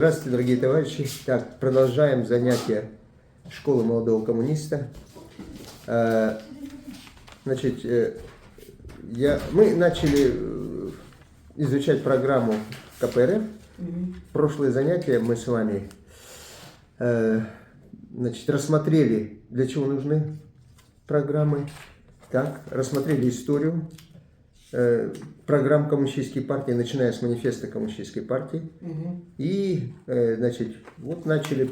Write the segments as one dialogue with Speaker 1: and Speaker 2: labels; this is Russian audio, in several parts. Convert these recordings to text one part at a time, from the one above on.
Speaker 1: Здравствуйте, дорогие товарищи. Так, продолжаем занятия школы молодого коммуниста. Значит, мы начали изучать программу КПРФ. Прошлые занятия мы с вами рассмотрели, для чего нужны программы. Так, рассмотрели историю программ Коммунистической партии, начиная с манифеста Коммунистической партии. И, вот начали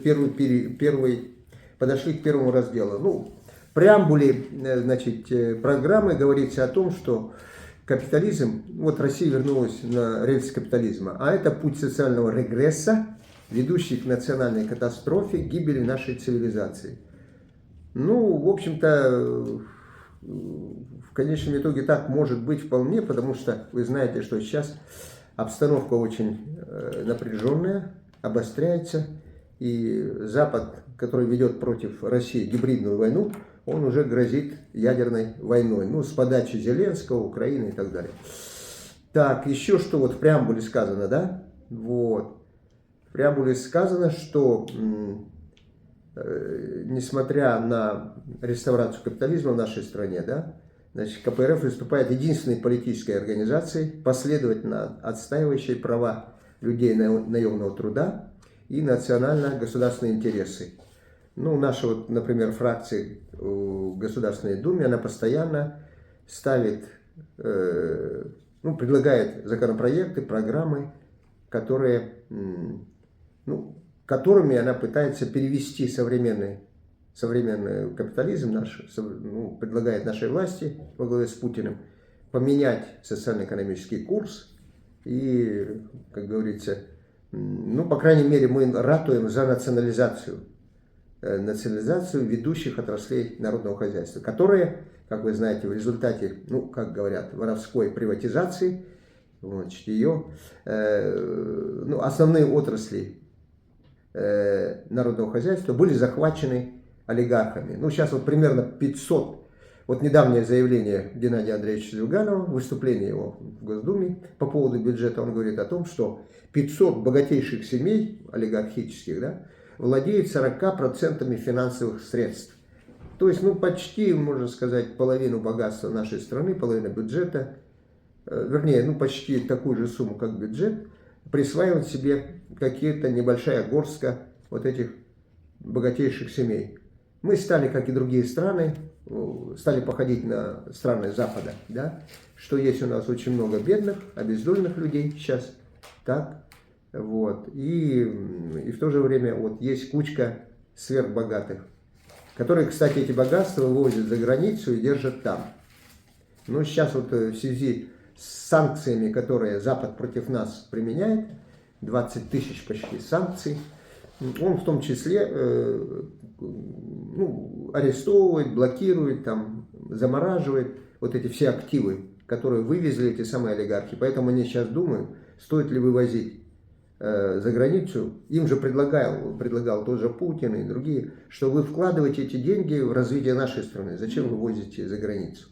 Speaker 1: подошли к первому разделу. В преамбуле, программы говорится о том, что капитализм, вот Россия вернулась на рельсы капитализма, а это путь социального регресса, ведущий к национальной катастрофе, гибели нашей цивилизации. В общем-то, в конечном итоге так может быть вполне, потому что вы знаете, что сейчас обстановка очень напряженная, обостряется, и Запад, который ведет против России гибридную войну, он уже грозит ядерной войной, с подачи Зеленского, Украины и так далее. Так, еще что вот в преамбуле сказано, да? Вот. В преамбуле сказано, что несмотря на реставрацию капитализма в нашей стране, КПРФ выступает единственной политической организацией, последовательно отстаивающей права людей наемного труда и национально-государственные интересы. Наша, например, фракция в Государственной Думе, она постоянно ставит, предлагает законопроекты, программы, которыми она пытается перевести современный капитализм предлагает нашей власти во главе с Путиным поменять социально-экономический курс и, как говорится, по крайней мере, мы ратуем за национализацию ведущих отраслей народного хозяйства, которые, как вы знаете, в результате, как говорят, воровской приватизации, ее основные отрасли народного хозяйства были захвачены олигархами. Сейчас вот примерно 500, вот недавнее заявление Геннадия Андреевича Зюганова, выступление его в Госдуме по поводу бюджета, он говорит о том, что 500 богатейших семей олигархических, владеют 40% финансовых средств. То есть, почти, можно сказать, половину богатства нашей страны, половину бюджета, почти такую же сумму, как бюджет, присваивают себе какие-то небольшая горстка вот этих богатейших семей. Мы стали, как и другие страны, стали походить на страны Запада, что есть у нас очень много бедных, обездоленных людей сейчас, и в то же время есть кучка сверхбогатых, которые, кстати, эти богатства вывозят за границу и держат там. Сейчас в связи с санкциями, которые Запад против нас применяет, 20 тысяч почти санкций, он в том числе арестовывает, блокирует, замораживает вот эти все активы, которые вывезли эти самые олигархи. Поэтому они сейчас думают, стоит ли вывозить за границу. Им же предлагал тот же Путин и другие, что вы вкладываете эти деньги в развитие нашей страны. Зачем вы возите за границу?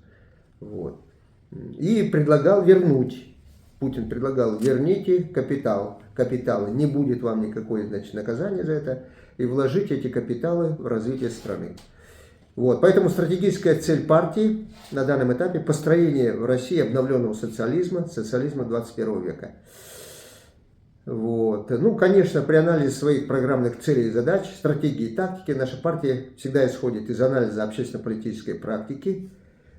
Speaker 1: И предлагал вернуть. Путин предлагал: верните капиталы, не будет вам никакое, наказания за это, и вложить эти капиталы в развитие страны. Поэтому стратегическая цель партии на данном этапе — построение в России обновленного социализма 21 века. Конечно, при анализе своих программных целей и задач, стратегии и тактики наша партия всегда исходит из анализа общественно-политической практики,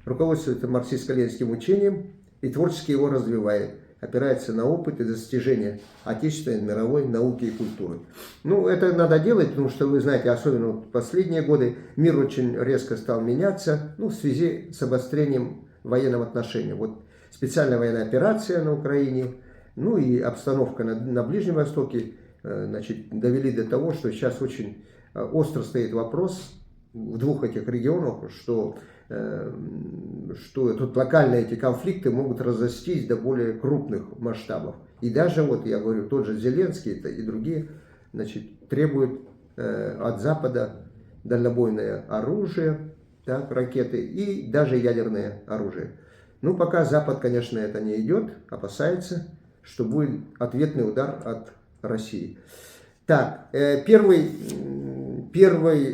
Speaker 1: руководствуется марксистско-ленинским учением и творчески его развивает, опирается на опыт и достижения отечественной, мировой науки и культуры. Это надо делать, потому что, вы знаете, особенно в последние годы мир очень резко стал меняться, в связи с обострением военного отношения. Специальная военная операция на Украине, и обстановка на Ближнем Востоке, довели до того, что сейчас очень остро стоит вопрос в двух этих регионах, что тут локальные эти конфликты могут разрастись до более крупных масштабов. И даже, я говорю, тот же Зеленский и другие, требуют от Запада дальнобойное оружие, ракеты и даже ядерное оружие. Пока Запад, конечно, это не идет, опасается, что будет ответный удар от России. Так, первый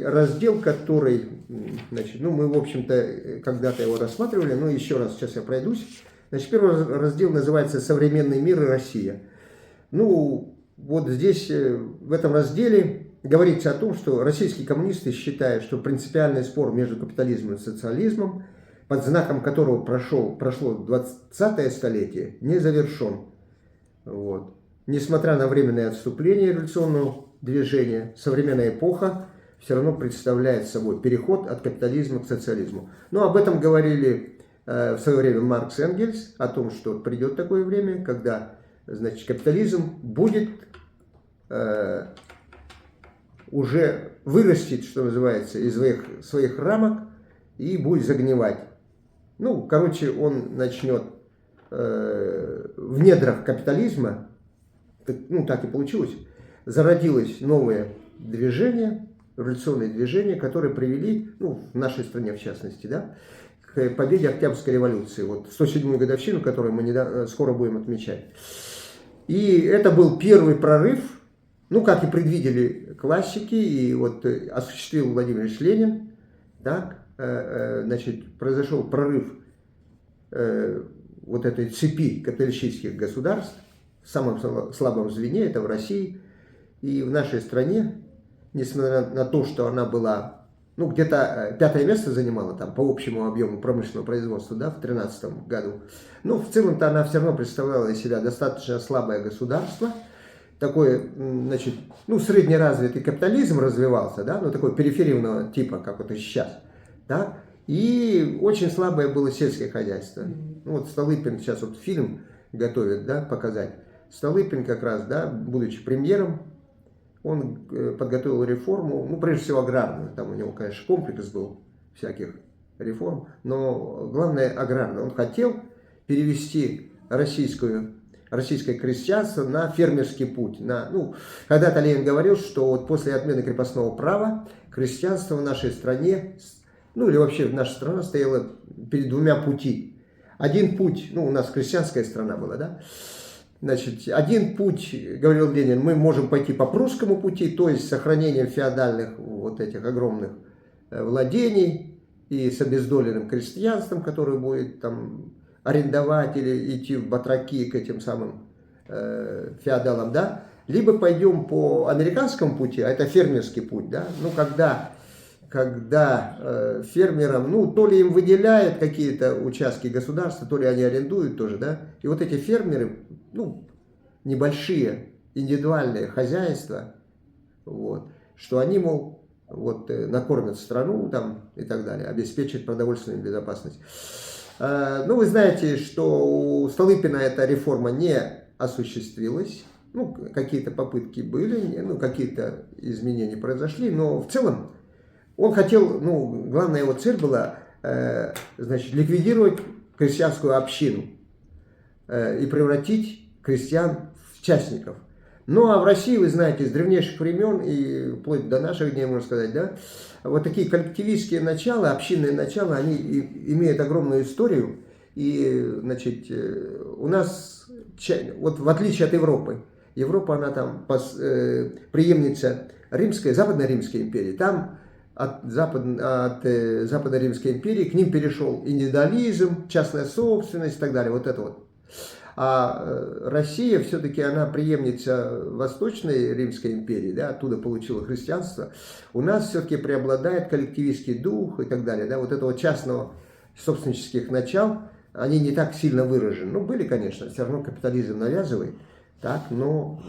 Speaker 1: раздел, который, значит, ну, мы, в общем-то, когда-то его рассматривали, но еще раз сейчас я пройдусь. Значит, первый раздел называется «Современный мир и Россия». Ну, вот здесь, в этом разделе, говорится о том, что российские коммунисты считают, что принципиальный спор между капитализмом и социализмом, под знаком которого прошло 20-е столетие, не завершен. Вот. Несмотря на временное отступление революционного движения, современная эпоха все равно представляет собой переход от капитализма к социализму. Но об этом говорили в свое время Маркс и Энгельс, о том, что придет такое время, когда, значит, капитализм будет уже вырастет, что называется, из своих рамок и будет загнивать. Ну, короче, он начнет в недрах капитализма, ну, так и получилось, зародилось новое движение, революционные движения, которые привели, ну, в нашей стране в частности, да, к победе Октябрьской революции, вот 107-ю годовщину, которую мы скоро будем отмечать. И это был первый прорыв, ну, как и предвидели классики, и вот осуществил Владимир Ильич Ленин, так, значит, произошел прорыв вот этой цепи капиталистических государств, в самом слабом звене, это в России, и в нашей стране, несмотря на то, что она была, ну, где-то 5-е место занимала там по общему объему промышленного производства, да, в 2013 году, но в целом-то она все равно представляла из себя достаточно слабое государство, такой, значит, ну, среднеразвитый капитализм развивался, да, ну, такой периферийного типа, как вот и сейчас, да, и очень слабое было сельское хозяйство. Ну, вот Столыпин сейчас вот фильм готовит, да, показать. Столыпин как раз, да, будучи премьером, он подготовил реформу, ну, прежде всего аграрную, там у него, конечно, комплекс был всяких реформ, но главное аграрную. Он хотел перевести российское крестьянство на фермерский путь. Ну, когда-то Ленин говорил, что вот после отмены крепостного права крестьянство в нашей стране, ну, или вообще наша страна стояла перед двумя путями. Один путь, ну, у нас крестьянская страна была, да, значит, один путь, говорил Ленин, мы можем пойти по прусскому пути, то есть с сохранением феодальных вот этих огромных владений и с обездоленным крестьянством, которое будет там арендовать или идти в батраки к этим самым феодалам, да, либо пойдем по американскому пути, а это фермерский путь, да, ну, когда фермерам, ну, то ли им выделяют какие-то участки государства, то ли они арендуют тоже, да, и вот эти фермеры, ну, небольшие индивидуальные хозяйства, вот, что они, мол, вот, накормят страну там и так далее, обеспечат продовольственную безопасность. Ну, вы знаете, что у Столыпина эта реформа не осуществилась, ну, какие-то попытки были, ну, какие-то изменения произошли, но в целом он хотел, ну, главная его цель была, значит, ликвидировать крестьянскую общину и превратить крестьян в частников. Ну, а в России, вы знаете, с древнейших времен и вплоть до наших дней, можно сказать, да, вот такие коллективистские начала, общинные начала, они имеют огромную историю. И, значит, у нас, вот в отличие от Европы, Европа, она там преемница Римской, Западно-Римской империи, там от Западно-Римской империи к ним перешел индивидуализм, частная собственность и так далее, вот это вот. А Россия все-таки она преемница Восточной Римской империи, да, оттуда получила христианство. У нас все-таки преобладает коллективистский дух и так далее, да, вот этого частного собственнических начал, они не так сильно выражены. Ну, были, конечно, все равно капитализм навязывает, так, но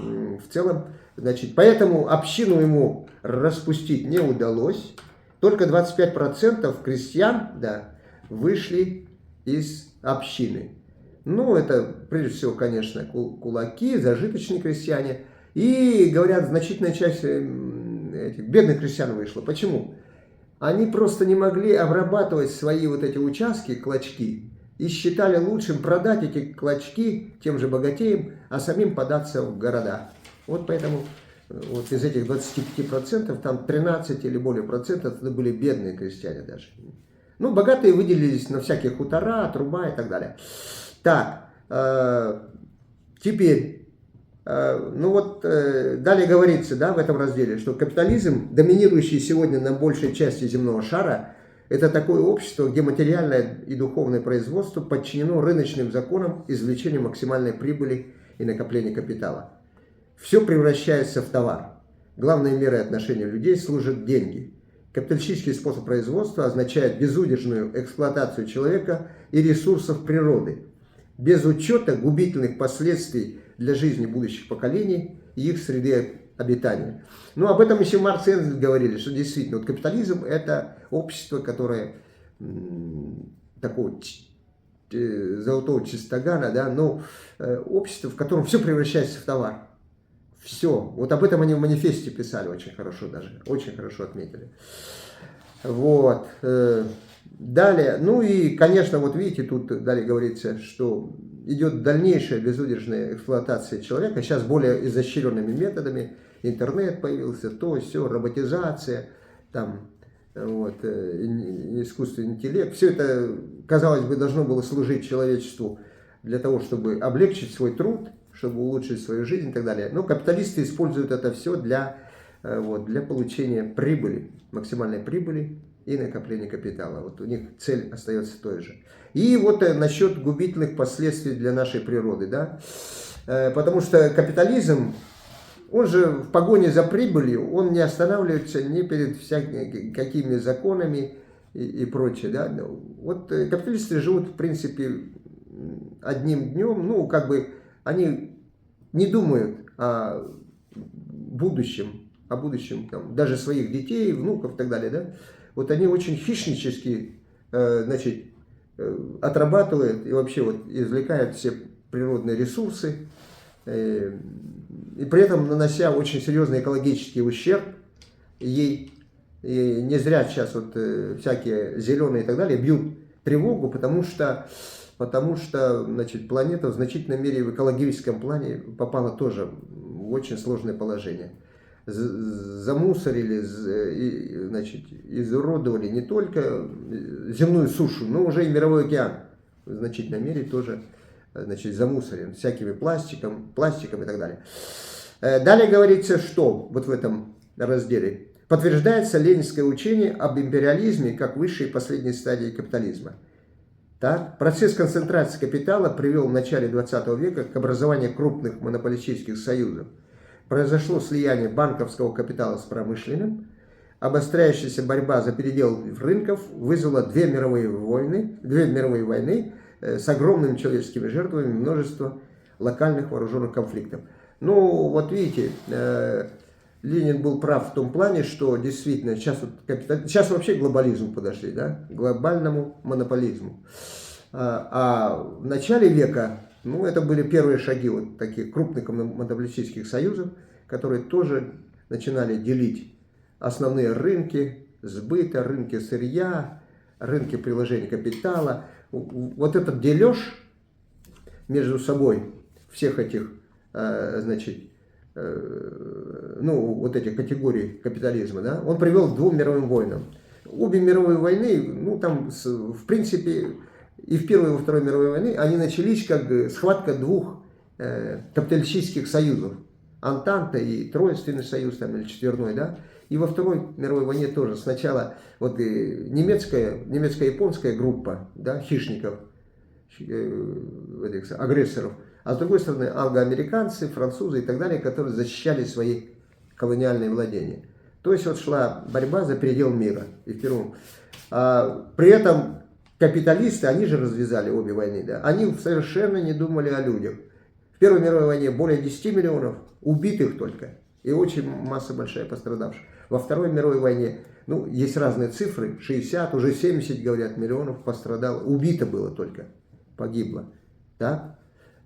Speaker 1: в целом, значит, поэтому общину ему распустить не удалось. Только 25% крестьян, да, вышли из общины. Ну, это, прежде всего, конечно, кулаки, зажиточные крестьяне. И, говорят, значительная часть этих бедных крестьян вышла. Почему? Они просто не могли обрабатывать свои вот эти участки, клочки, и считали лучшим продать эти клочки тем же богатеям, а самим податься в города. Вот поэтому вот из этих 25% там 13 или более процентов это были бедные крестьяне даже. Ну, богатые выделились на всякие хутора, труба и так далее. Так, теперь Ну вот, далее говорится, да, в этом разделе, что капитализм, доминирующий сегодня на большей части земного шара, это такое общество, где материальное и духовное производство подчинено рыночным законам извлечения максимальной прибыли и накопления капитала. Все превращается в товар. Главной мерой отношения людей служат деньги. Капиталистический способ производства означает безудержную эксплуатацию человека и ресурсов природы, без учета губительных последствий для жизни будущих поколений и их среды обитания. Ну, об этом еще Маркс и Энгельс говорили, что действительно вот капитализм – это общество, которое такого золотого чистогана, да, но общество, в котором все превращается в товар. Все. Вот об этом они в манифесте писали очень хорошо даже, очень хорошо отметили. Вот. Далее, ну и, конечно, вот видите, тут далее говорится, что идет дальнейшая безудержная эксплуатация человека, сейчас более изощренными методами, интернет появился, то, все, роботизация, там, вот, искусственный интеллект, все это, казалось бы, должно было служить человечеству для того, чтобы облегчить свой труд, чтобы улучшить свою жизнь и так далее. Но капиталисты используют это все для получения прибыли, максимальной прибыли и накопления капитала. Вот у них цель остается той же. И вот насчет губительных последствий для нашей природы, да, потому что капитализм, он же в погоне за прибылью, он не останавливается ни перед всякими какими законами и прочее, да. Вот капиталисты живут, в принципе, одним днем, ну, как бы, они не думают о будущем там, даже своих детей, внуков и так далее, да. Вот они очень хищнически, значит, отрабатывают и вообще вот извлекают все природные ресурсы, и при этом нанося очень серьезный экологический ущерб ей. И не зря сейчас вот всякие зеленые и так далее бьют тревогу, потому что значит, планета в значительной мере в экологическом плане попала тоже в очень сложное положение. Замусорили, значит, изуродовали не только земную сушу, но уже и мировой океан в значительной мере тоже, значит, замусорен всякими пластиком и так далее. Далее говорится, что вот в этом разделе подтверждается ленинское учение об империализме как высшей и последней стадии капитализма. Так, процесс концентрации капитала привел в начале 20 века к образованию крупных монополистических союзов. Произошло слияние банковского капитала с промышленным, обостряющаяся борьба за передел рынков вызвала две мировые войны с огромными человеческими жертвами, множество локальных вооруженных конфликтов. Ну, вот видите, Ленин был прав в том плане, что действительно сейчас вообще к глобализму подошли, да, к глобальному монополизму. А в начале века, ну, это были первые шаги вот таких крупных монополистических союзов, которые тоже начинали делить основные рынки сбыта, рынки сырья, рынки приложения капитала. Вот этот дележ между собой всех этих, значит, ну, вот этих категорий капитализма, да, он привел к двум мировым войнам. Обе мировые войны, ну, там, в принципе, и в Первой и во Второй мировой войны, они начались как схватка двух капиталистических союзов. Антанта и Троицкий союз, там, или Четверной, да. И во Второй мировой войне тоже. Сначала вот немецко-японская группа, да, хищников, агрессоров, а с другой стороны англоамериканцы, французы и так далее, которые защищали свои колониальные владения. То есть вот шла борьба за передел мира. И при этом капиталисты, они же развязали обе войны, да, они совершенно не думали о людях. В Первой мировой войне более 10 миллионов убитых только, и очень масса большая пострадавших. Во Второй мировой войне, ну, есть разные цифры, 60, уже 70, говорят, миллионов пострадало, убито было только, погибло, да,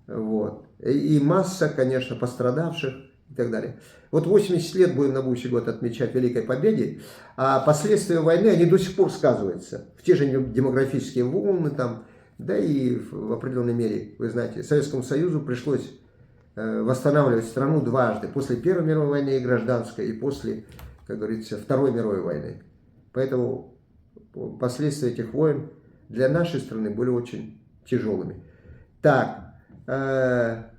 Speaker 1: вот. И масса, конечно, пострадавших и так далее. Вот 80 лет будем на будущий год отмечать Великой Победе, а последствия войны, они до сих пор сказываются. В те же демографические волны там, да и в определенной мере, вы знаете, Советскому Союзу пришлось восстанавливать страну дважды. После Первой мировой войны и гражданской, и после, как говорится, Второй мировой войны. Поэтому последствия этих войн для нашей страны были очень тяжелыми. Так,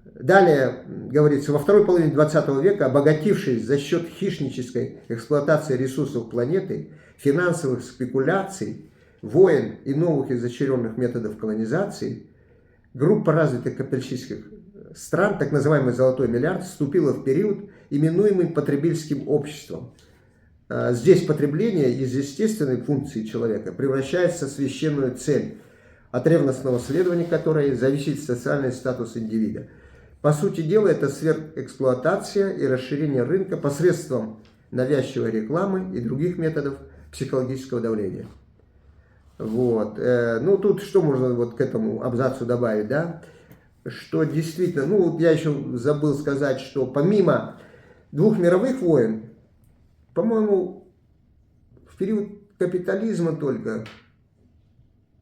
Speaker 1: Далее говорится, во второй половине 20 века, обогатившись за счет хищнической эксплуатации ресурсов планеты, финансовых спекуляций, войн и новых изощренных методов колонизации, группа развитых капиталистических стран, так называемый «золотой миллиард», вступила в период, именуемый потребительским обществом. Здесь потребление из естественной функции человека превращается в священную цель, от ревностного следования которой зависит социальный статус индивида. По сути дела, это сверхэксплуатация и расширение рынка посредством навязчивой рекламы и других методов психологического давления. Вот. Ну, тут что можно вот к этому абзацу добавить, да? Что действительно, ну, я еще забыл сказать, что помимо двух мировых войн, по-моему, в период капитализма только,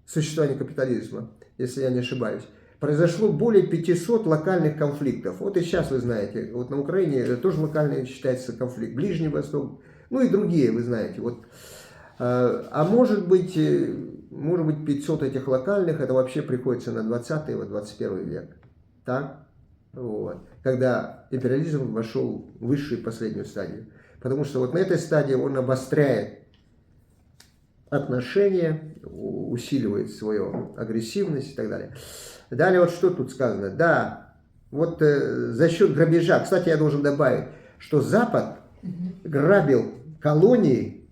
Speaker 1: существования капитализма, если я не ошибаюсь, произошло более 500 локальных конфликтов. Вот и сейчас вы знаете, вот на Украине это тоже локальный считается конфликт, Ближний Восток, ну и другие, вы знаете. Вот. А может быть 500 этих локальных, это вообще приходится на 20 и 21 век. Так? Вот. Когда империализм вошел в высшую и последнюю стадию. Потому что вот на этой стадии он обостряет отношения, усиливает свою агрессивность и так далее. Далее вот что тут сказано. Да, вот за счет грабежа, кстати, я должен добавить, что Запад грабил колонии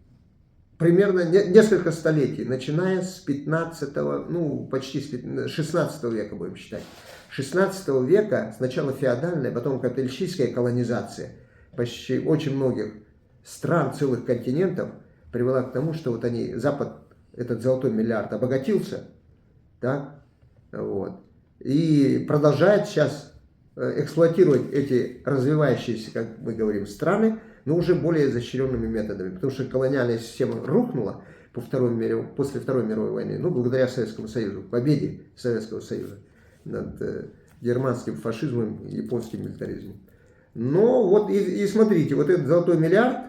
Speaker 1: примерно несколько столетий, начиная с 15-го, ну почти с 16 века будем считать. 16 века сначала феодальная, потом капиталистическая колонизация почти очень многих стран, целых континентов привела к тому, что вот они, Запад, этот золотой миллиард, обогатился, да, вот, и продолжает сейчас эксплуатировать эти развивающиеся, как мы говорим, страны, но уже более изощренными методами, потому что колониальная система рухнула после Второй мировой войны, ну, благодаря Советскому Союзу, победе Советского Союза над германским фашизмом и японским милитаризмом. Но вот и смотрите, вот этот золотой миллиард,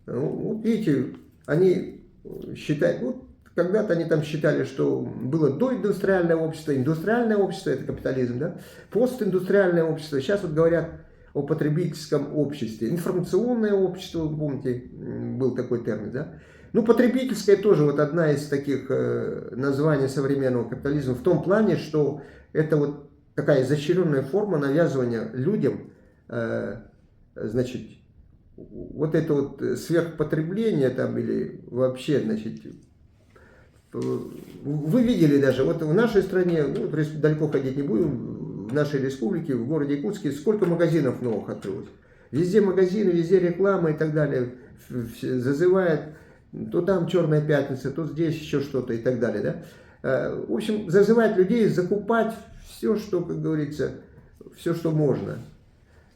Speaker 1: вот видите, они считают, вот когда-то они там считали, что было доиндустриальное общество, индустриальное общество, это капитализм, да, постиндустриальное общество, сейчас вот говорят о потребительском обществе, информационное общество, вы помните, был такой термин, да. Ну, потребительское тоже вот одна из таких названий современного капитализма в том плане, что это вот такая изощренная форма навязывания людям, значит, вот это вот сверхпотребление там или вообще, значит, вы видели даже, вот в нашей стране, ну, далеко ходить не будем, в нашей республике, в городе Якутске, сколько магазинов новых открылось. Везде магазины, везде реклама и так далее, зазывает, то там Черная пятница, то здесь еще что-то и так далее, да. В общем, зазывает людей закупать все, что, как говорится, все, что можно.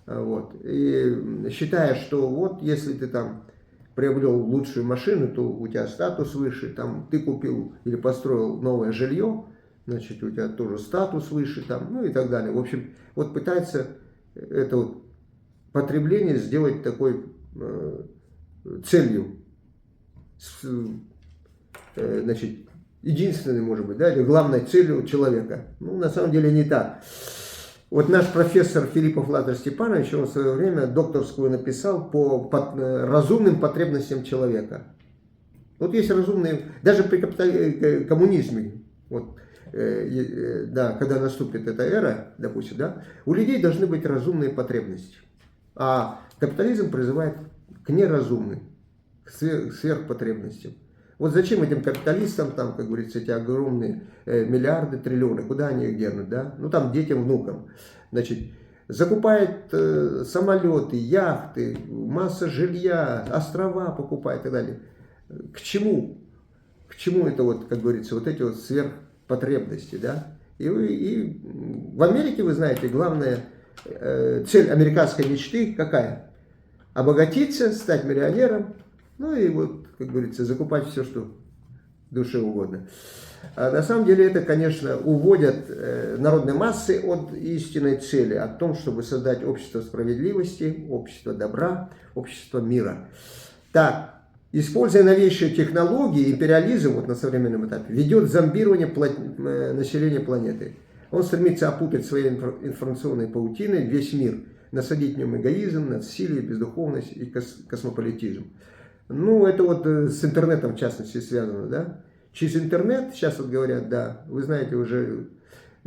Speaker 1: Вот. И считая, что вот если ты там приобрел лучшую машину, то у тебя статус выше, там ты купил или построил новое жилье, значит у тебя тоже статус выше, там, ну и так далее. В общем, вот пытается это вот потребление сделать такой целью, значит, единственной, может быть, да, или главной целью человека. Ну, на самом деле не так. Вот наш профессор Филиппов Лазарь Степанович, он в свое время докторскую написал по разумным потребностям человека. Вот есть разумные, даже при коммунизме, вот, да, когда наступит эта эра, допустим, да, у людей должны быть разумные потребности. А капитализм призывает к неразумным, к сверхпотребностям. Вот зачем этим капиталистам, там, как говорится, эти огромные миллиарды, триллионы, куда они их денут, да? Ну, там, детям, внукам. Значит, закупает самолеты, яхты, масса жилья, острова покупает и так далее. К чему? К чему это, вот, как говорится, вот эти вот сверхпотребности, да? И в Америке, вы знаете, главная цель американской мечты какая? Обогатиться, стать миллионером, ну и вот, как говорится, закупать все, что душе угодно. А на самом деле это, конечно, уводят народные массы от истинной цели, о том, чтобы создать общество справедливости, общество добра, общество мира. Так, используя новейшие технологии, империализм вот на современном этапе ведет к зомбированию населения планеты. Он стремится опутать своей информационной паутиной весь мир, насадить в нем эгоизм, насилие, бездуховность и космополитизм. Ну, это вот с интернетом, в частности, связано, да. Через интернет, сейчас вот говорят, да, вы знаете уже,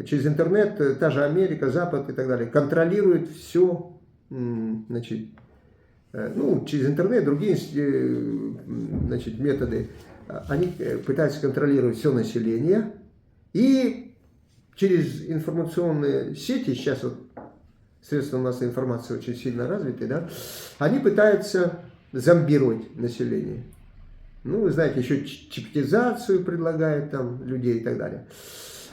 Speaker 1: через интернет та же Америка, Запад и так далее контролирует все, значит, ну, через интернет, другие, значит, методы, они пытаются контролировать все население, и через информационные сети, сейчас вот средства массовой информации очень сильно развиты, да, они пытаются зомбировать население. Ну, вы знаете, еще чиптизацию предлагают там людей и так далее.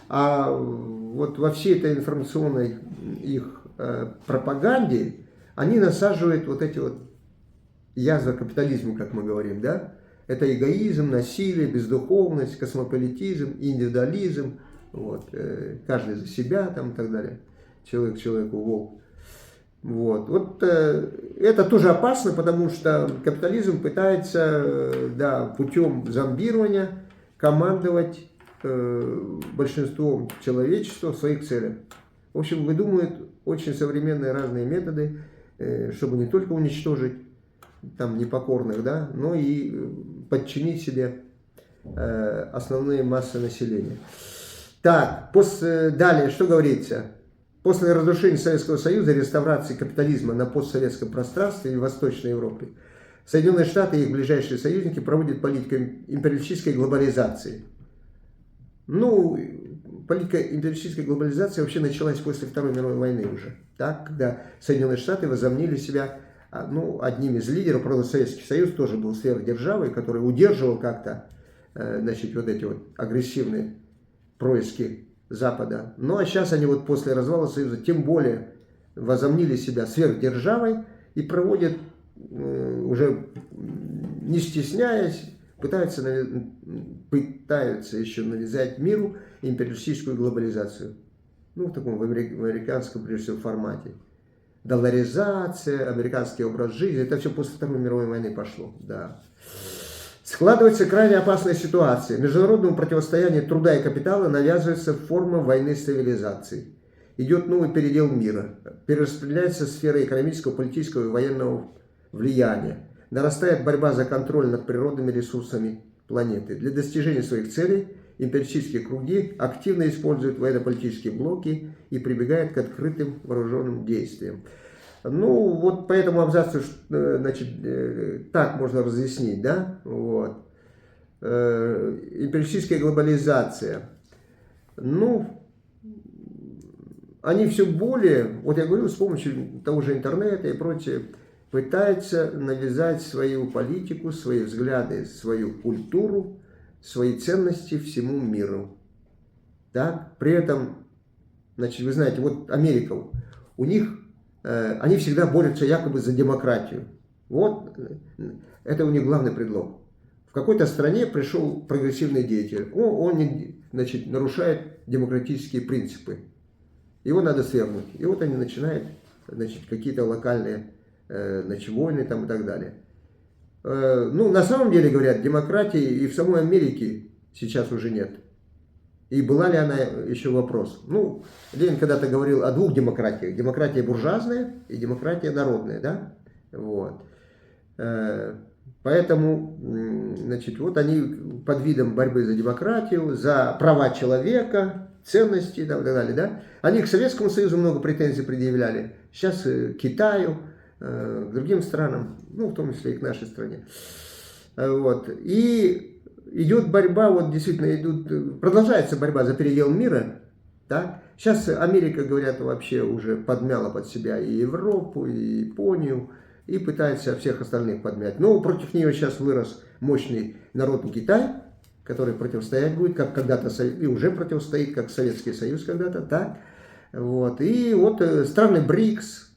Speaker 1: А вот во всей этой информационной их пропаганде они насаживают вот эти вот язвы капитализма, как мы говорим, да? Это эгоизм, насилие, бездуховность, космополитизм, индивидуализм, вот, каждый за себя там и так далее. Человек человеку волк. Вот это тоже опасно, потому что капитализм пытается, да, путем зомбирования командовать большинством человечества в своих целях. В общем, выдумывают очень современные разные методы, чтобы не только уничтожить там непокорных, да, но и подчинить себе основные массы населения. Так, далее, что говорится? После разрушения Советского Союза и реставрации капитализма на постсоветском пространстве и в Восточной Европе, Соединенные Штаты и их ближайшие союзники проводят политику империалистической глобализации. Ну, политика империалистической глобализации вообще началась после Второй мировой войны уже, так, когда Соединенные Штаты возомнили себя, ну, одним из лидеров. Правда, Советский Союз тоже был сверхдержавой, который удерживал как-то, значит, вот эти вот агрессивные происки Запада. Ну, а сейчас они вот после развала Союза тем более возомнили себя сверхдержавой и проводят, уже не стесняясь, пытаются еще навязать миру империалистическую глобализацию. Ну, в таком в американском, прежде всего, формате. Долларизация, американский образ жизни, это все после Второй мировой войны пошло, да. Складывается крайне опасная ситуация. Международному противостоянию труда и капитала навязывается форма войны с цивилизацией. Идет новый передел мира. Перераспределяется сфера экономического, политического и военного влияния. Нарастает борьба за контроль над природными ресурсами планеты. Для достижения своих целей империалистические круги активно используют военно-политические блоки и прибегают к открытым вооруженным действиям. Ну, вот по этому абзацу, значит, так можно разъяснить, да, вот. Империалистическая глобализация, ну, они все более, вот я говорю, с помощью того же интернета и прочее, пытаются навязать свою политику, свои взгляды, свою культуру, свои ценности всему миру. Да? При этом, значит, вы знаете, вот Америка, у них, они всегда борются якобы за демократию. Вот, это у них главный предлог. В какой-то стране пришел прогрессивный деятель, он, значит, нарушает демократические принципы. Его надо свергнуть. И вот они начинают, значит, какие-то локальные, значит, войны там и так далее. Ну, на самом деле, говорят, демократии и в самой Америке сейчас уже нет. И была ли она, еще вопрос. Ну, Ленин когда-то говорил о двух демократиях. Демократия буржуазная и демократия народная, да? Вот. Поэтому, значит, вот они под видом борьбы за демократию, за права человека, ценности и так далее, да? Они к Советскому Союзу много претензий предъявляли. Сейчас к Китаю, к другим странам, ну, в том числе и к нашей стране. Вот. И идет борьба, вот действительно продолжается борьба за передел мира. Да? Сейчас Америка, говорят, вообще уже подмяла под себя и Европу, и Японию, и пытается всех остальных подмять. Но против нее сейчас вырос мощный народный Китай, который противостоять будет, как когда-то, и уже противостоит, как Советский Союз когда-то, так. Вот. И вот страны БРИКС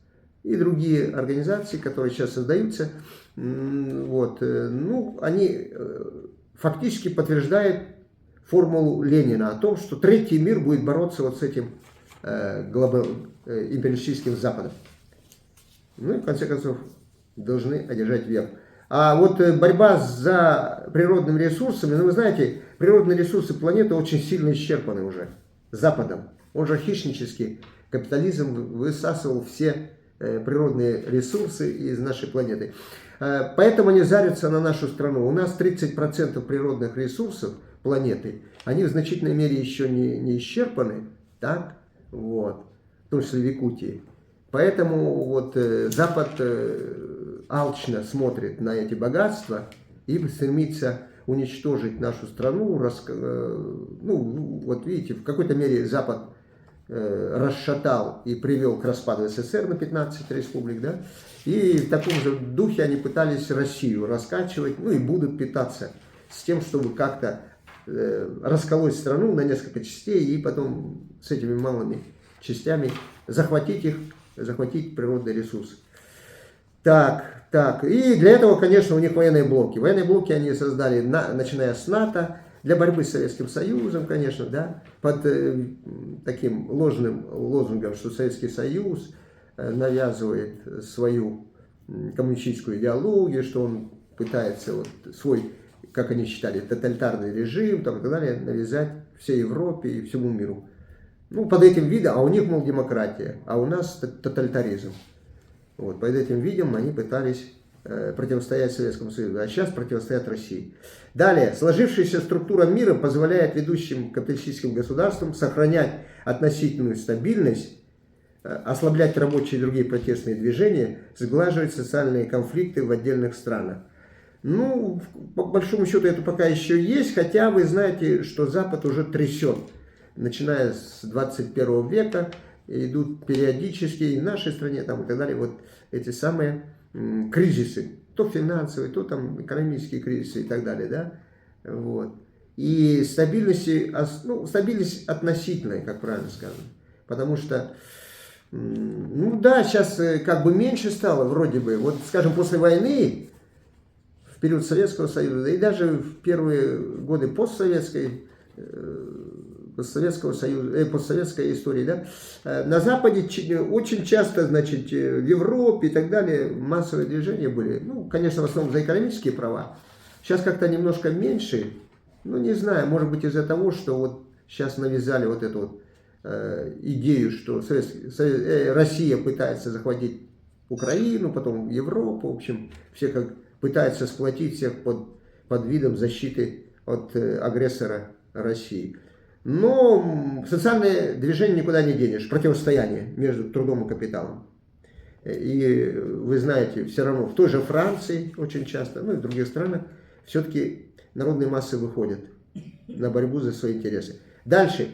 Speaker 1: и другие организации, которые сейчас создаются, вот, ну, они фактически подтверждают формулу Ленина о том, что третий мир будет бороться вот с этим империалистическим Западом. Ну и в конце концов должны одержать верх. А вот борьба за природными ресурсами, ну вы знаете, природные ресурсы планеты очень сильно исчерпаны уже Западом. Он же хищнический. Капитализм высасывал все природные ресурсы из нашей планеты. Поэтому они зарятся на нашу страну. У нас 30% природных ресурсов планеты, они в значительной мере еще не исчерпаны, так? Вот, в том числе в Якутии. Поэтому вот Запад алчно смотрит на эти богатства и стремится уничтожить нашу страну. Ну, вот видите, в какой-то мере Запад расшатал и привел к распаду СССР на 15 республик, да? И в таком же духе они пытались Россию раскачивать, ну и будут питаться с тем, чтобы как-то расколоть страну на несколько частей и потом с этими малыми частями захватить их, захватить природные ресурсы. Так, и для этого, конечно, у них военные блоки. Военные блоки они создали, начиная с НАТО, для борьбы с Советским Союзом, конечно, да, под таким ложным лозунгом, что Советский Союз навязывает свою коммунистическую идеологию, что он пытается вот свой, как они считали, тоталитарный режим, там, и так далее, навязать всей Европе и всему миру. Ну, под этим видом, а у них, мол, демократия, а у нас тоталитаризм. Вот, под этим видом они пытались противостоять Советскому Союзу, а сейчас противостоят России. Далее, сложившаяся структура мира позволяет ведущим капиталистическим государствам сохранять относительную стабильность, ослаблять рабочие и другие протестные движения, сглаживать социальные конфликты в отдельных странах. Ну, по большому счету это пока еще есть, хотя вы знаете, что Запад уже трясет. Начиная с 21 века идут периодически и в нашей стране там, и так далее вот эти самые кризисы, то финансовые, то там экономические кризисы и так далее, да, вот. И стабильность относительная, как правильно сказано, потому что, ну да, сейчас как бы меньше стало вроде бы, вот скажем, после войны, в период Советского Союза, и даже в первые годы постсоветского Союза, постсоветской истории, да, на Западе очень часто, значит, в Европе и так далее массовые движения были, ну, конечно, в основном за экономические права. Сейчас как-то немножко меньше, ну, не знаю, может быть из-за того, что вот сейчас навязали вот эту вот идею, что Россия пытается захватить Украину, потом Европу, в общем, все как пытаются сплотить всех под видом защиты от агрессора России. Но социальное движение никуда не денешь, противостояние между трудом и капиталом. И вы знаете, все равно в той же Франции очень часто, ну и в других странах, все-таки народные массы выходят на борьбу за свои интересы. Дальше.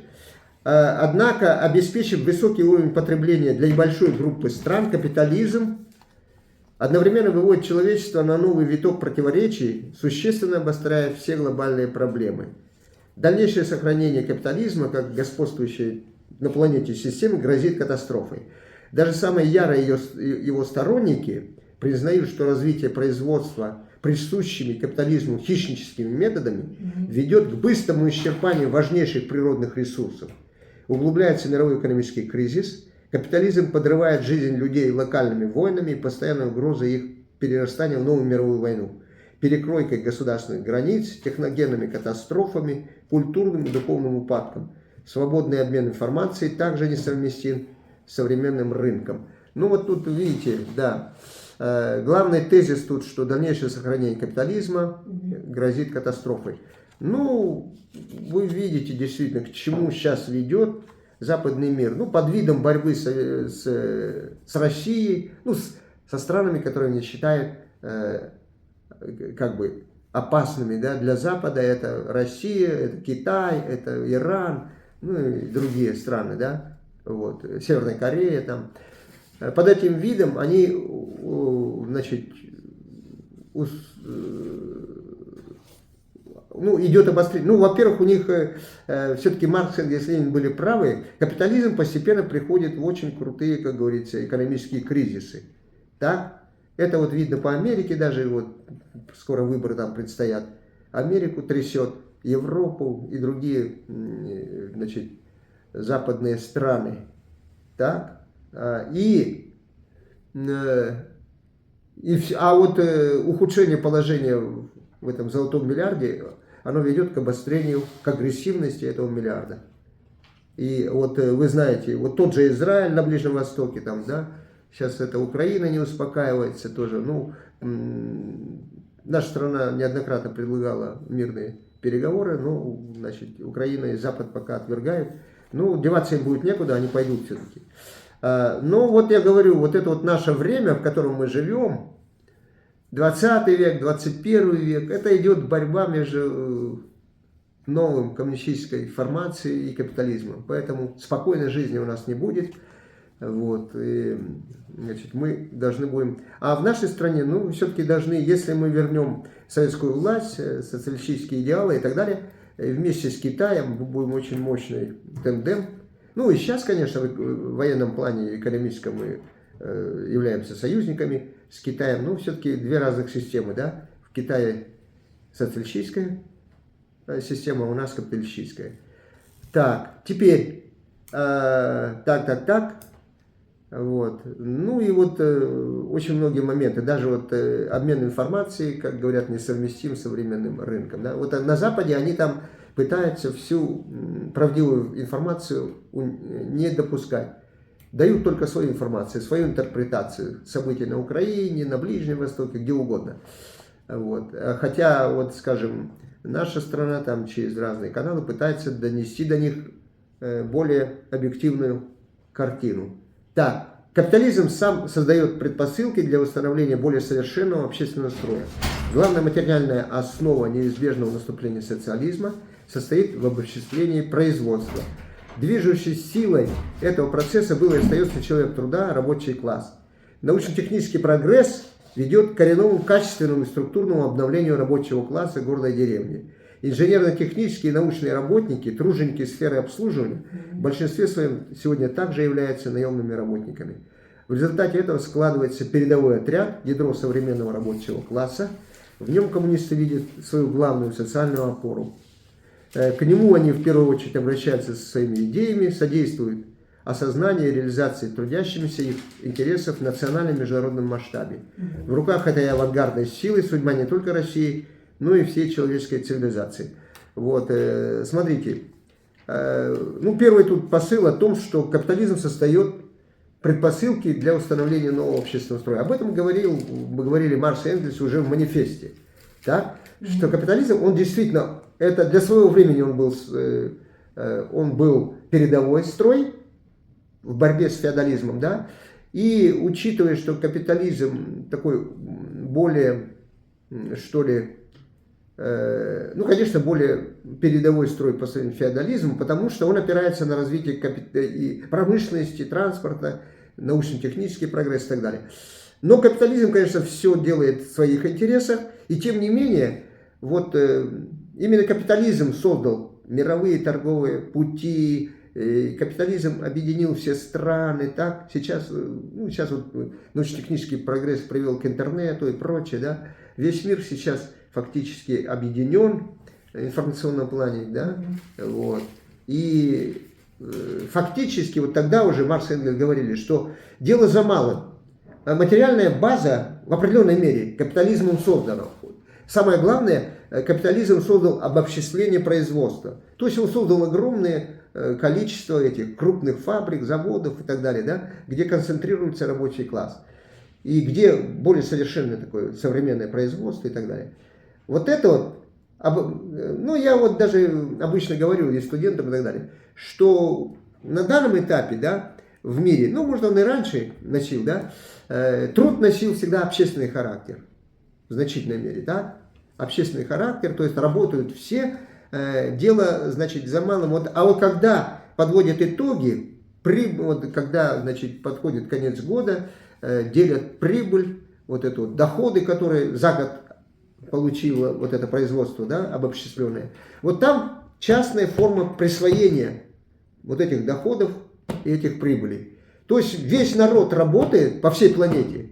Speaker 1: Однако, обеспечив высокий уровень потребления для небольшой группы стран, капитализм одновременно выводит человечество на новый виток противоречий, существенно обостряя все глобальные проблемы. Дальнейшее сохранение капитализма, как господствующей на планете системы, грозит катастрофой. Даже самые ярые его сторонники признают, что развитие производства присущими капитализму хищническими методами ведет к быстрому исчерпанию важнейших природных ресурсов. Углубляется мировой экономический кризис, капитализм подрывает жизнь людей локальными войнами и постоянной угрозой их перерастания в новую мировую войну, перекройкой государственных границ, техногенными катастрофами, культурным и духовным упадком. Свободный обмен информацией также несовместим с современным рынком. Ну вот тут видите, да, главный тезис тут, что дальнейшее сохранение капитализма грозит катастрофой. Ну, вы видите действительно, к чему сейчас ведет западный мир. Ну, под видом борьбы с Россией, ну, со странами, которые они считают как бы опасными, да, для Запада. Это Россия, это Китай, это Иран, ну и другие страны, да, вот, Северная Корея там. Под этим видом они, значит, ну, идет обострение. Ну, во-первых, у них все-таки Маркс и Ленин были правы. Капитализм постепенно приходит в очень крутые, как говорится, экономические кризисы. Так? Это вот видно по Америке, даже вот скоро выборы там предстоят. Америку трясет, Европу и другие, значит, западные страны. Так? А вот ухудшение положения в этом золотом миллиарде, оно ведет к обострению, к агрессивности этого миллиарда. И вот вы знаете, вот тот же Израиль на Ближнем Востоке, там, да, сейчас это Украина не успокаивается тоже. Ну, наша страна неоднократно предлагала мирные переговоры, но, значит, Украина и Запад пока отвергают. Ну, деваться им будет некуда, они пойдут все-таки. Но вот я говорю, вот это вот наше время, в котором мы живем, 20 век, 21 век, это идет борьба между новым коммунистической формацией и капитализмом. Поэтому спокойной жизни у нас не будет. Вот, и, значит, мы должны будем... А в нашей стране, ну, все-таки должны, если мы вернем советскую власть, социалистические идеалы и так далее, вместе с Китаем мы будем очень мощный тандем. Ну, и сейчас, конечно, в военном плане, экономическом мы являемся союзниками с Китаем, но все-таки две разных системы, да? В Китае социалистическая система, а у нас капиталистическая. Так, теперь, так. Вот. Ну и вот очень многие моменты, даже вот обмен информацией, как говорят, несовместим с современным рынком. Да? Вот на Западе они там пытаются всю правдивую информацию не допускать. Дают только свою информацию, свою интерпретацию событий на Украине, на Ближнем Востоке, где угодно. Вот. Хотя, вот скажем, наша страна там через разные каналы пытается донести до них более объективную картину. Так, капитализм сам создает предпосылки для установления более совершенного общественного строя. Главная материальная основа неизбежного наступления социализма состоит в обобществлении производства. Движущей силой этого процесса был и остается человек труда, рабочий класс. Научно-технический прогресс ведет к коренному качественному и структурному обновлению рабочего класса города и деревни. Инженерно-технические и научные работники, труженики сферы обслуживания в большинстве своем сегодня также являются наемными работниками. В результате этого складывается передовой отряд, ядро современного рабочего класса. В нем коммунисты видят свою главную социальную опору. К нему они в первую очередь обращаются со своими идеями, содействуют осознанию и реализации трудящимися их интересов в национальном и международном масштабе. В руках этой авангардной силы судьба не только России, но и всей человеческой цивилизации. Вот, смотрите, ну, первый тут посыл о том, что капитализм создает предпосылки для установления нового общественного строя. Об этом мы говорили Маркс и Энгельс уже в манифесте. Так? Что капитализм, он действительно, это для своего времени он был передовой строй в борьбе с феодализмом, да, и учитывая, что капитализм такой более, что ли, ну, конечно, более передовой строй по сравнению с феодализмом, потому что он опирается на развитие и промышленности, транспорта, научно-технический прогресс и так далее. Но капитализм, конечно, все делает в своих интересах, и тем не менее, вот именно капитализм создал мировые торговые пути, капитализм объединил все страны, так, сейчас вот научно-технический прогресс привел к интернету и прочее, да, весь мир сейчас фактически объединен в информационном плане, да, вот, и фактически вот тогда уже Маркс и Энгельс говорили, что дело за малым. Материальная база в определенной мере капитализмом создана. Самое главное, капитализм создал обобществление производства. То есть он создал огромное количество этих крупных фабрик, заводов и так далее, да, где концентрируется рабочий класс. И где более совершенное такое современное производство и так далее. Вот это вот, ну я вот даже обычно говорю и студентам и так далее, что на данном этапе, да, в мире, ну, может, он и раньше носил, да, труд носил всегда общественный характер, в значительной мере, да, общественный характер, то есть работают все, дело, значит, за малым. Вот, а вот когда подводят итоги, вот, когда, значит, подходит конец года, делят прибыль, вот эту вот, доходы, которые за год получило вот это производство, да, обобществленное, вот там частная форма присвоения вот этих доходов и этих прибылей. То есть весь народ работает по всей планете,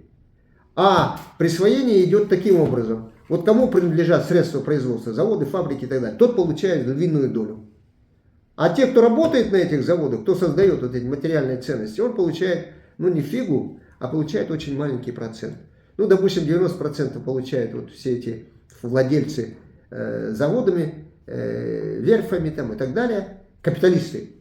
Speaker 1: а присвоение идет таким образом. Вот кому принадлежат средства производства, заводы, фабрики и так далее, тот получает львиную долю. А те, кто работает на этих заводах, кто создает вот эти материальные ценности, он получает, ну, не фигу, а получает очень маленький процент. Ну, допустим, 90% получают вот все эти владельцы заводами, верфями там и так далее, капиталисты.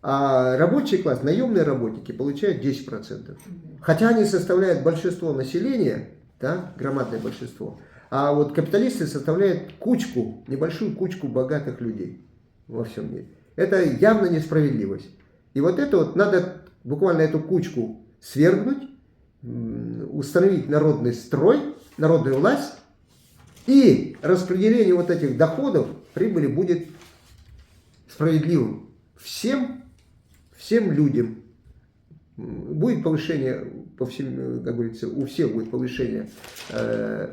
Speaker 1: А рабочий класс, наемные работники получают 10%. Хотя они составляют большинство населения, да, громадное большинство. А вот капиталисты составляют кучку, небольшую кучку богатых людей во всем мире. Это явно несправедливость. И вот это вот надо буквально эту кучку свергнуть, установить народный строй, народную власть, и распределение вот этих доходов, прибыли будет справедливым всем людям. Будет повышение, по всем, как говорится, у всех будет повышение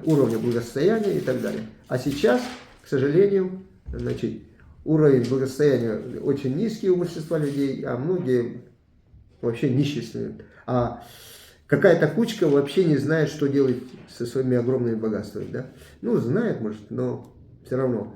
Speaker 1: уровня благосостояния и так далее. А сейчас, к сожалению, значит, уровень благосостояния очень низкий у большинства людей, а многие вообще нищенствуют. А какая-то кучка вообще не знает, что делать со своими огромными богатствами. Да? Ну, знает, может, но все равно.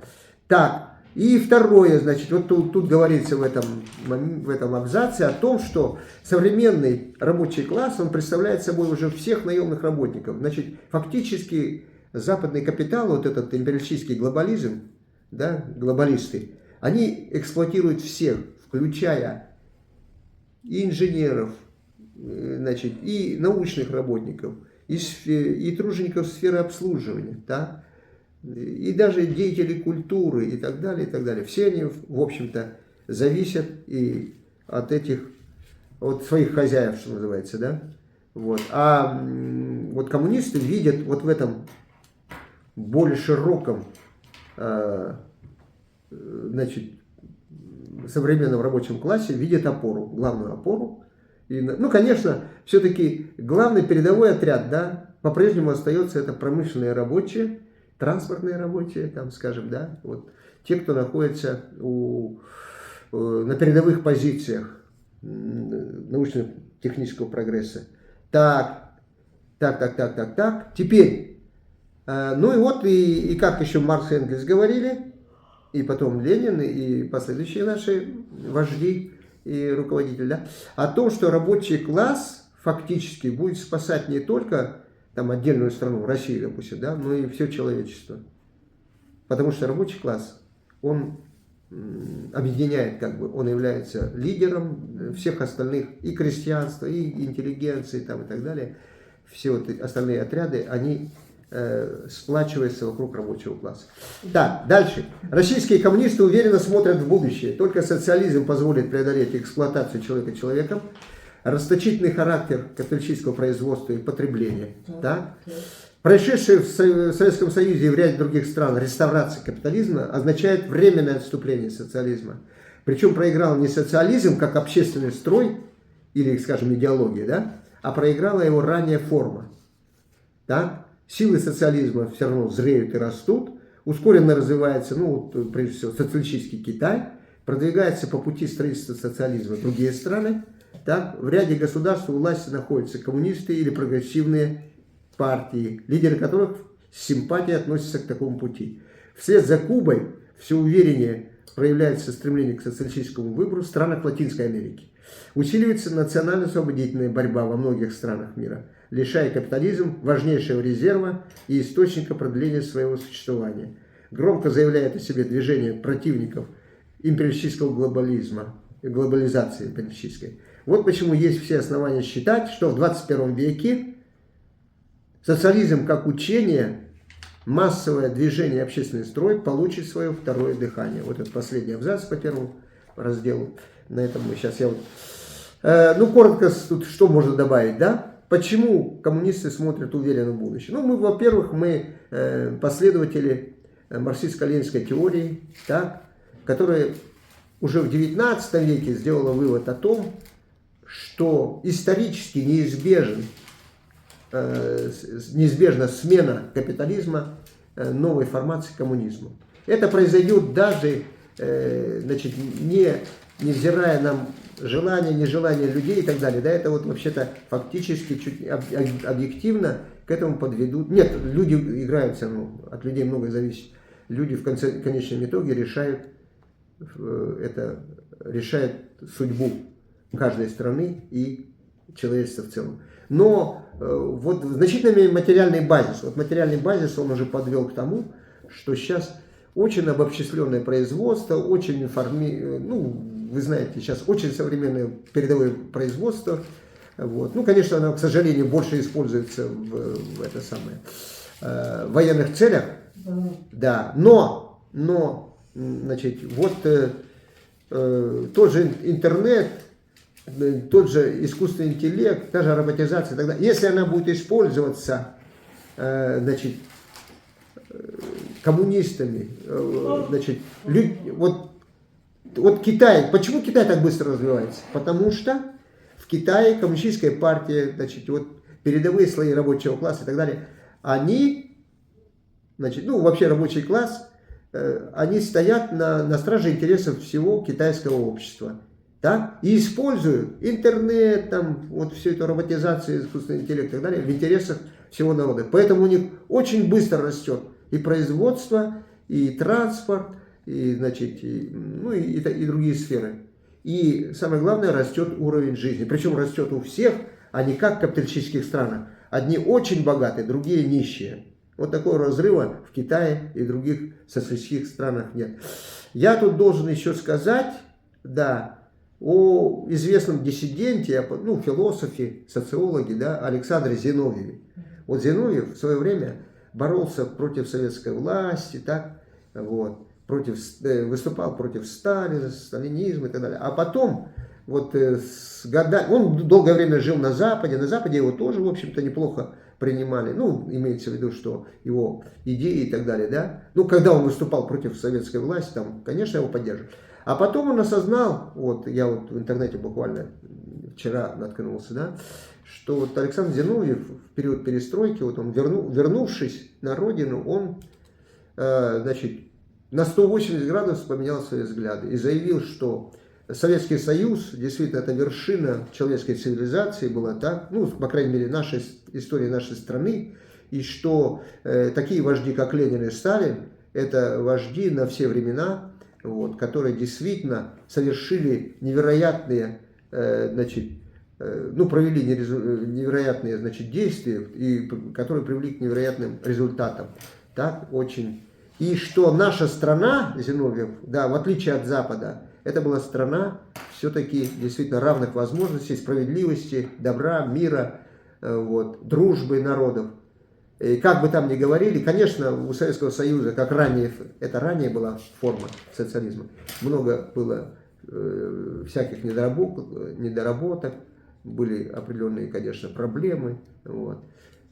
Speaker 1: Так. И второе, значит, вот тут говорится в этом абзаце о том, что современный рабочий класс, он представляет собой уже всех наемных работников. Значит, фактически западный капитал, вот этот империалистический глобализм, да, глобалисты, они эксплуатируют всех, включая и инженеров, значит, и научных работников, и тружеников сферы обслуживания, да, и даже деятели культуры и так далее, и так далее. Все они, в общем-то, зависят и от этих, от своих хозяев, что называется, да. Вот. А вот коммунисты видят вот в этом более широком, значит, современном рабочем классе, видят опору, главную опору. И, ну, конечно, все-таки главный передовой отряд, да, по-прежнему остается это промышленные рабочие, транспортные рабочие, там, скажем, да, вот те, кто находится на передовых позициях научно-технического прогресса. Так. Теперь, ну и вот, и как еще Маркс и Энгельс говорили, и потом Ленин, и последующие наши вожди и руководители, да, о том, что рабочий класс фактически будет спасать не только там отдельную страну, Россию, допустим, да, но и все человечество. Потому что рабочий класс, он объединяет, как бы, он является лидером всех остальных, и крестьянства, и интеллигенции, там, и так далее. Все вот остальные отряды, они сплачиваются вокруг рабочего класса. Да, дальше. Российские коммунисты уверенно смотрят в будущее. Только социализм позволит преодолеть эксплуатацию человека человеком, расточительный характер капиталистического производства и потребления. Да? Происшедшая в Советском Союзе и в ряде других стран реставрация капитализма означает временное отступление социализма. Причем проиграл не социализм как общественный строй или, скажем, идеология, да? А проиграла его ранняя форма. Да? Силы социализма все равно зреют и растут, ускоренно развивается, ну, прежде всего, социалистический Китай, продвигается по пути строительства социализма другие страны. Так, в ряде государств у власти находятся коммунисты или прогрессивные партии, лидеры которых с симпатией относятся к такому пути. Вслед за Кубой все увереннее проявляется стремление к социалистическому выбору в странах Латинской Америки. Усиливается национально-освободительная борьба во многих странах мира, лишая капитализм важнейшего резерва и источника продления своего существования. Громко заявляет о себе движение противников империалистического глобализма, глобализации империалистической. Вот почему есть все основания считать, что в 21 веке социализм как учение, массовое движение, общественный строй получит свое второе дыхание. Вот это последний абзац по первому разделу. На этом мы сейчас ну, коротко, тут что можно добавить, да? Почему коммунисты смотрят уверенно в будущее? Ну, во-первых, мы последователи марксистско-ленинской теории, так, которая уже в 19 веке сделала вывод о том, что исторически неизбежна смена капитализма новой формации коммунизма. Это произойдет даже, значит, невзирая на желание, нежелание людей и так далее. Да, это вот вообще-то фактически чуть объективно к этому подведут. Нет, люди играют все равно, от людей многое зависит. Люди в конечном итоге решают судьбу каждой страны и человечества в целом. Но вот значительный материальный базис, он уже подвел к тому, что сейчас очень обобщенное производство, очень вы знаете, сейчас очень современное передовое производство. Вот. Ну, конечно, оно, к сожалению, больше используется в это самое, военных целях. Да, но, значит, вот тот же интернет, тот же искусственный интеллект, та же роботизация и так далее, если она будет использоваться, значит, коммунистами, значит, вот Китай, почему Китай так быстро развивается? Потому что в Китае коммунистическая партия, значит, вот передовые слои рабочего класса и так далее, они, значит, ну, вообще рабочий класс, они стоят на страже интересов всего китайского общества. Так? И используют интернет, там, вот всю эту роботизацию, искусственный интеллект и так далее в интересах всего народа. Поэтому у них очень быстро растет и производство, и транспорт, и, значит, и другие сферы. И самое главное, растет уровень жизни. Причем растет у всех, а не как в капиталистических странах. Одни очень богатые, другие нищие. Вот такого разрыва в Китае и других социалистических странах нет. Я тут должен еще сказать, да, о известном диссиденте, ну, философе, социологе, да, Александре Зиновьеве. Вот Зиновьев в свое время боролся против советской власти, так, вот, выступал против Сталина, сталинизма и так далее. А потом, вот с годами, он долгое время жил на Западе его тоже, в общем-то, неплохо принимали, ну, имеется в виду, что его идеи и так далее, да, ну, когда он выступал против советской власти, там, конечно, его поддерживали. А потом он осознал, вот я вот в интернете буквально вчера наткнулся, да, что вот Александр Зиновьев в период перестройки, вот он вернувшись на родину, он, значит, на 180 градусов поменял свои взгляды и заявил, что Советский Союз, действительно, это вершина человеческой цивилизации была, так, ну, по крайней мере, нашей истории нашей страны, и что такие вожди, как Ленин и Сталин, это вожди на все времена, вот, которые действительно совершили невероятные, значит, ну, провели невероятные, значит, действия, и которые привели к невероятным результатам. Так, очень. И что наша страна, Зиновьев, да, в отличие от Запада, это была страна все-таки действительно равных возможностей, справедливости, добра, мира, вот, дружбы народов. И как бы там ни говорили, конечно, у Советского Союза, как ранее, это ранее была форма социализма, много было всяких недоработок, были определенные, конечно, проблемы. Вот.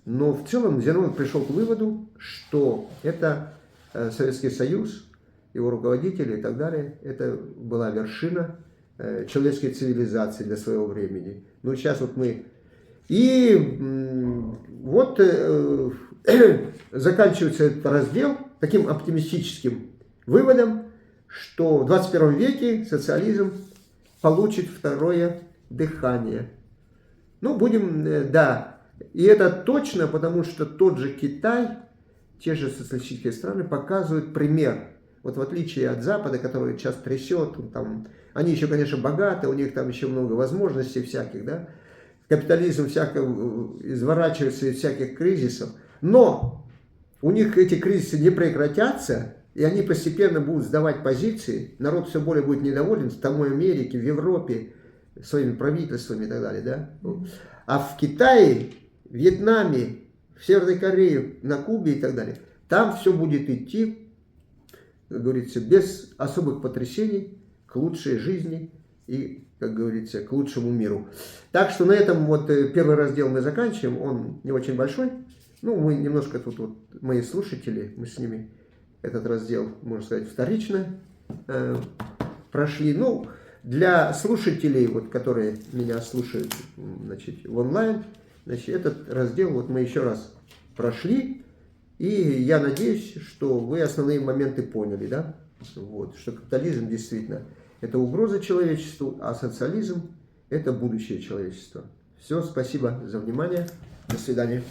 Speaker 1: Но в целом Зиновьев пришел к выводу, что это Советский Союз, его руководители и так далее, это была вершина человеческой цивилизации для своего времени. Ну, сейчас вот мы... И вот заканчивается этот раздел таким оптимистическим выводом, что в 21 веке социализм получит второе дыхание. Ну, будем, да, и это точно, потому что тот же Китай, те же социалистические страны показывают пример. Вот в отличие от Запада, который сейчас трясет, там, они еще, конечно, богаты, у них там еще много возможностей всяких, да, капитализм изворачивается из всяких кризисов, но у них эти кризисы не прекратятся, и они постепенно будут сдавать позиции, народ все более будет недоволен, в самой Америке, в Европе, своими правительствами и так далее, да. А в Китае, Вьетнаме, в Северной Корее, на Кубе и так далее, там все будет идти, как говорится, без особых потрясений, к лучшей жизни и, как говорится, к лучшему миру. Так что на этом вот первый раздел мы заканчиваем, он не очень большой. Ну, мы немножко тут, вот, мои слушатели, мы с ними этот раздел, можно сказать, вторично прошли. Ну, для слушателей, вот, которые меня слушают, значит, в онлайн, значит, этот раздел вот мы еще раз прошли. И я надеюсь, что вы основные моменты поняли, да? Вот, что капитализм действительно это угроза человечеству, а социализм это будущее человечества. Все, спасибо за внимание. До свидания.